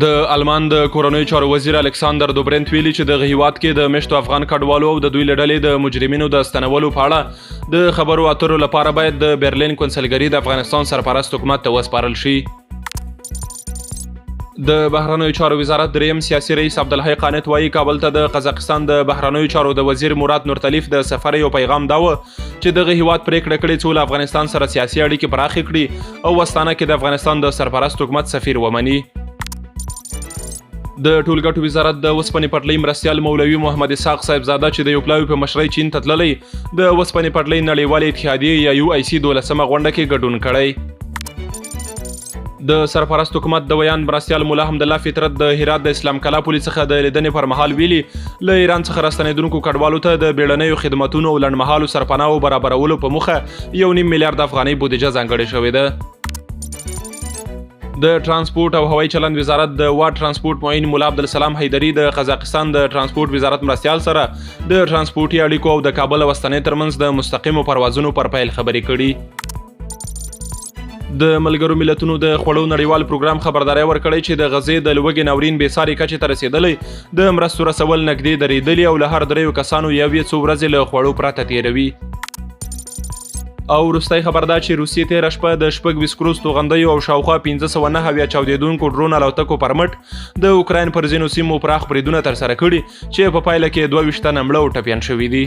د آلمان د کورنیو چارو وزیر الکساندر دوبرنت ویلي چې دغه هیواد کې د میشتو افغان کډوالو او د دوی له ډلې د مجرمینو د ستنولو په اړه د خبرو اترو لپاره باید د برلین کنسلګري د افغانستان سرپرست حکومت ته وسپارل شي. د بهرنیو چارو وزارت دریم سیاسي رئیس عبدالحی قانت وایي کابل ته د قزاقستان د بهرنیو چارو د وزیر مراد نورتلیف د سفر یو پیغام دا و چې دغه هیواد پریکړه کړې څو له افغانستان سره سیاسي اړیکې پراخې کړي او استانه کې د افغانستان د سرپرست حکومت سفیر ومني. د ټولګټو وزارت د وسپنې پټلۍ مرستیال مولوي محمد اسحاق صاحبزاده چې د یو پلاوي په مشرۍ چین ته تللی د وسپنې پټلۍ نړیوالې اتحادیې یا UIC 12مه غونډه کې ګډون کړی. د سرپرست حکومت د ویان مرستیال مولا حمدالله فطرت د هرات د اسلام کلا پولیس څخه د لیدنې پر مهال ویلي له ایران څخه راستنېدونکو کډوالو ته د بیړنیو خدماتونو او لنډمهالو سرپناهو برابرولو په موخه 1.5 میلیارډ افغانۍ بودیجه ځانګړې شوې ده. د ترانسپورت او هوایي چلند وزارت د واټ ترانسپورت معین مولا عبدالسلام حیدری د قزاقستان د ترانسپورت وزارت مرستیال سره د ترانسپورتي اړیکو او د کابل او استانې ترمنځ د مستقیمو پروازونو پر پیل خبرې کړي. د ملګرو ملتونو د خوړو نړیوال پروګرام خبرداری ورکړی چې د غزې د لوږې ناورین بېساري کچې ته رسېدلی د مرستو رسول نږدې درېدلي او له هر 3 کسانو یوې څو ورځې له خوړو پرته تېروي. او وروستی خبر دا چې روسیې تېره شپه د 26 کروز توغندیو او شاوخوا 509 چاودېدونکو ډرون الوتکو پر مټ د اوکراین پر ځینو سیمو پراخ بریدونه ترسره کړي چې په پایله کې 22 تنه مړه او ټپیان شوي دي.